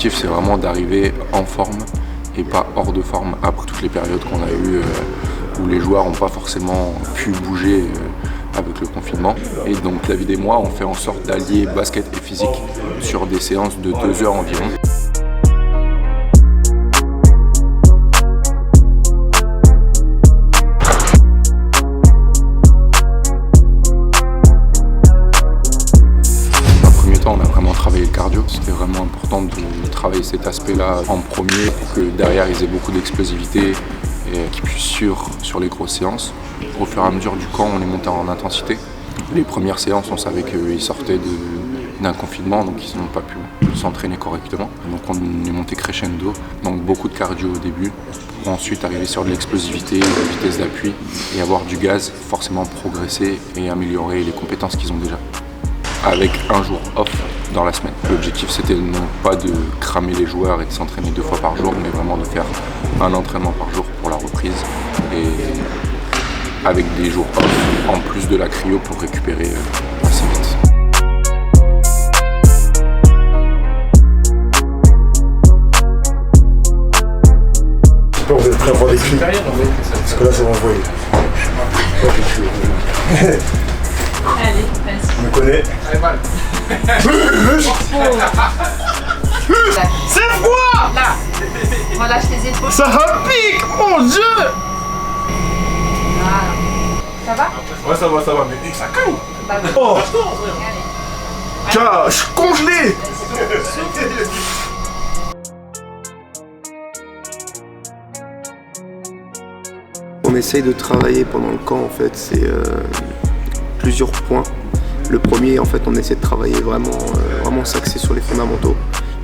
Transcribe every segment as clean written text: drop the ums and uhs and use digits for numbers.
L'objectif, c'est vraiment d'arriver en forme et pas hors de forme après toutes les périodes qu'on a eues où les joueurs n'ont pas forcément pu bouger avec le confinement. Et donc David et moi, on fait en sorte d'allier basket et physique sur des séances de 2 heures environ. On a vraiment travaillé le cardio, c'était vraiment important de travailler cet aspect-là en premier pour que derrière ils aient beaucoup d'explosivité et qu'ils puissent suivre sur les grosses séances. Au fur et à mesure du camp, on est monté en intensité. Les premières séances, on savait qu'ils sortaient d'un confinement, donc ils n'ont pas pu s'entraîner correctement. Donc on est monté crescendo, donc beaucoup de cardio au début, pour ensuite arriver sur de l'explosivité, de la vitesse d'appui et avoir du gaz, forcément progresser et améliorer les compétences qu'ils ont déjà. Avec un jour off dans la semaine. L'objectif, c'était non pas de cramer les joueurs et de s'entraîner 2 fois par jour, mais vraiment de faire un entraînement par jour pour la reprise et avec des jours off en plus de la cryo pour récupérer assez vite. J'espère que vous êtes prêts à voir des clips, parce que là, ça va envoyer. Allez, vas-y. On me connaît. C'est froid. Là. Relâche tes épaules. Ça pique, mon Dieu. Voilà. Ça va? Ouais, ça va, mais ça caille. Bah, Oh, allez. tiens, je suis congelé. On essaye de travailler pendant le camp, en fait, c'est plusieurs points. Le premier, en fait, on essaie de travailler vraiment s'axer sur les fondamentaux,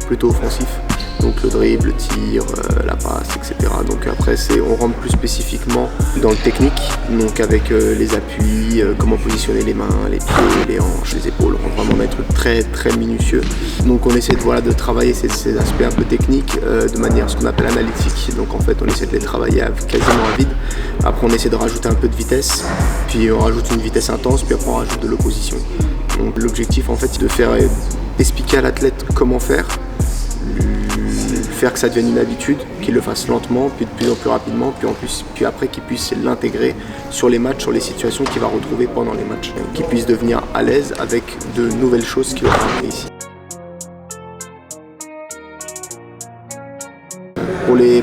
plutôt offensifs. Donc le dribble, le tir, la passe, etc. Donc après, on rentre plus spécifiquement dans le technique, donc avec les appuis, comment positionner les mains, les pieds, les hanches, les épaules. On rentre vraiment dans des trucs très très minutieux. Donc on essaie de travailler ces aspects un peu techniques de manière ce qu'on appelle analytique. Donc en fait, on essaie de les travailler quasiment à vide. Après, on essaie de rajouter un peu de vitesse, puis on rajoute une vitesse intense, puis après on rajoute de l'opposition. Donc l'objectif, en fait, c'est de faire expliquer à l'athlète comment faire que ça devienne une habitude, qu'il le fasse lentement, puis de plus en plus rapidement, puis après qu'il puisse l'intégrer sur les matchs, sur les situations qu'il va retrouver pendant les matchs, qu'il puisse devenir à l'aise avec de nouvelles choses qu'il aura appris ici.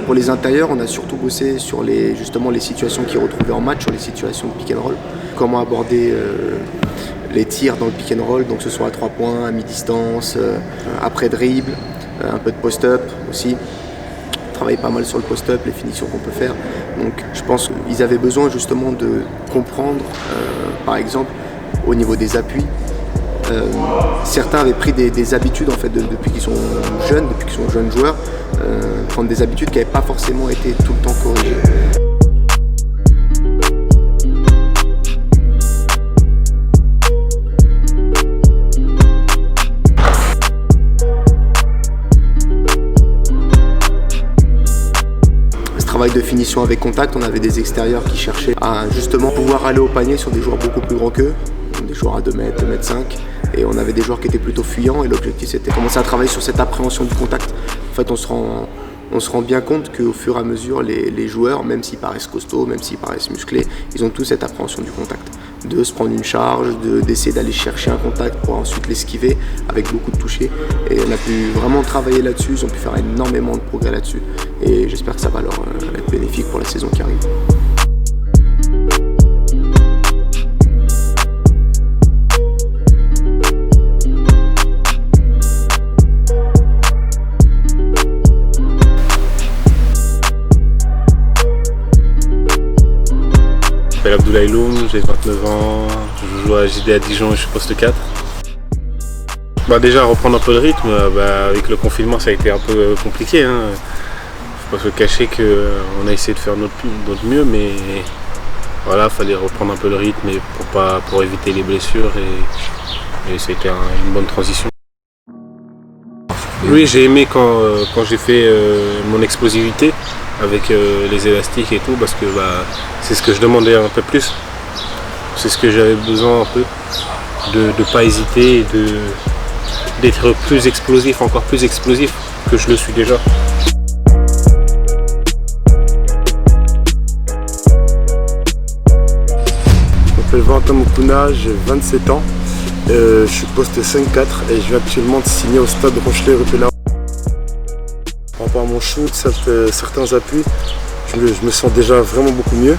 Pour les intérieurs, on a surtout bossé sur justement les situations qu'il retrouvait en match, sur les situations de pick and roll, comment aborder les tirs dans le pick and roll, donc ce soit à 3 points, à mi-distance, après dribble, un peu de post-up aussi. On travaille pas mal sur le post-up, les finitions qu'on peut faire. Donc je pense qu'ils avaient besoin justement de comprendre, par exemple, au niveau des appuis. Certains avaient pris des habitudes en fait depuis qu'ils sont jeunes joueurs, prendre des habitudes qui n'avaient pas forcément été tout le temps corrigées. Travail de finition avec contact, on avait des extérieurs qui cherchaient à justement pouvoir aller au panier sur des joueurs beaucoup plus grands qu'eux, des joueurs à 2 mètres, 2 mètres 5, et on avait des joueurs qui étaient plutôt fuyants, et l'objectif c'était de commencer à travailler sur cette appréhension du contact. En fait, on se rend bien compte qu'au fur et à mesure, les joueurs, même s'ils paraissent costauds, même s'ils paraissent musclés, ils ont tous cette appréhension du contact. De se prendre une charge, d'essayer d'aller chercher un contact pour ensuite l'esquiver avec beaucoup de touchés. Et on a pu vraiment travailler là-dessus, ils ont pu faire énormément de progrès là-dessus. Et j'espère que ça va leur être bénéfique pour la saison qui arrive. Je m'appelle Abdoulaye Loum, j'ai 29 ans, je joue à JDA Dijon et je suis poste 4. Déjà reprendre un peu le rythme, avec le confinement ça a été un peu compliqué. Faut pas se cacher qu'on a essayé de faire notre mieux, mais voilà, fallait reprendre un peu le rythme pour éviter les blessures et c'était une bonne transition. Oui, j'ai aimé quand j'ai fait mon explosivité avec les élastiques et tout, parce que c'est ce que je demandais un peu plus. C'est ce que j'avais besoin un peu, de ne pas hésiter et d'être plus explosif, encore plus explosif, que je le suis déjà. Je m'appelle Valentin Moukouna, j'ai 27 ans. Je suis poste 5-4 et je viens actuellement de signer au stade Rochelet-Rupella. Par rapport à mon shoot, certains appuis, je me sens déjà vraiment beaucoup mieux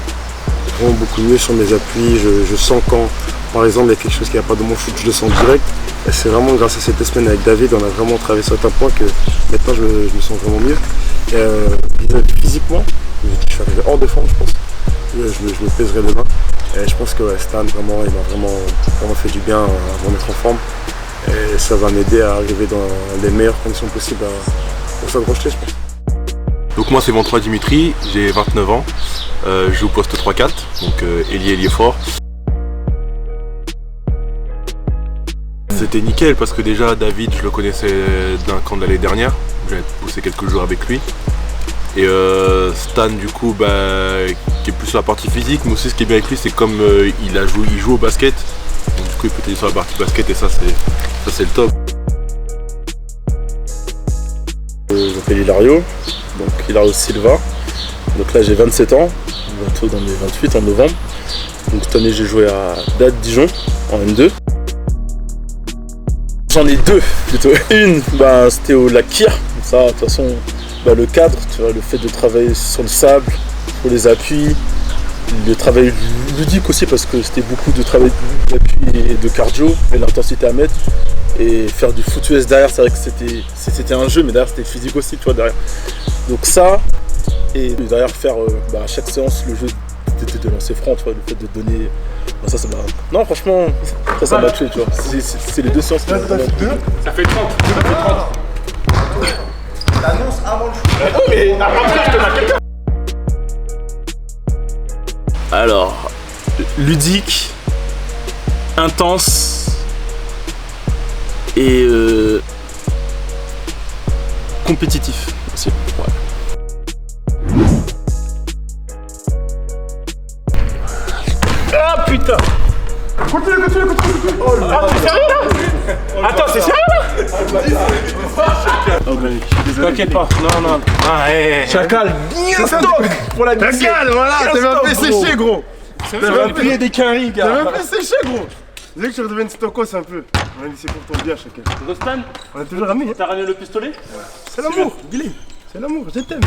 sur mes appuis. Je sens quand, par exemple, il y a quelque chose qui n'a pas dans mon shoot, je le sens direct. Et c'est vraiment grâce à cette semaine avec David, on a vraiment travaillé sur certains points que maintenant je me sens vraiment mieux. Physiquement, je suis arrivé hors de forme, je pense. Je me pèserai demain. Et je pense que Stan, vraiment, il m'a vraiment fait du bien à me mettre en forme. Et ça va m'aider à arriver dans les meilleures conditions possibles au Stade Rochelet, je pense. Donc moi c'est Ventroy Dimitri, j'ai 29 ans, je joue au poste 3-4, donc ailier fort. C'était nickel parce que déjà David je le connaissais d'un camp de l'année dernière, j'avais poussé quelques jours avec lui. Et Stan du coup qui est plus sur la partie physique, mais aussi ce qui est bien avec lui c'est comme il joue au basket, donc du coup il peut t'aider sur la partie basket et ça c'est le top. Je m'appelle Hilario, donc Hilario Silva. Donc là j'ai 27 ans, bientôt dans les 28 en novembre. Donc cette année j'ai joué à Date Dijon en N2. J'en ai deux plutôt. Une, c'était au lac Kyr. Ça, de toute façon, le cadre, tu vois, le fait de travailler sur le sable, sur les appuis, le travail ludique aussi parce que c'était beaucoup de travail d'appui et de cardio et l'intensité à mettre. Et faire du foot US derrière, c'est vrai que c'était un jeu, mais derrière c'était physique aussi, tu vois, derrière. Donc ça, et derrière faire à chaque séance le jeu de lancer franc, tu vois, le fait de donner. Ça m'a. Non, franchement, ça m'a tué, tu vois. C'est les deux séances qui m'ont vraiment tué. Ça fait 30. L'annonce avant le shoot. Oh, mais après, je te marque quelqu'un. Alors, ludique, intense et compétitif aussi. Ouais. Ah putain! Continue! Oh là! T'es sérieux là? Attends, c'est sérieux là? T'inquiète pas, non. Chacal, bien stock pour la musique. Chacal, voilà, t'as même fait sécher, gros. T'as même plié des quinries, gars. T'as même fait sécher, gros. Je veux que tu redeviennes stokos un peu. On a dit c'est pour ton bien, Chacal. Rostan, on a toujours ramené. t'as ramené le pistolet? C'est l'amour, Billy. C'est l'amour, je t'aime.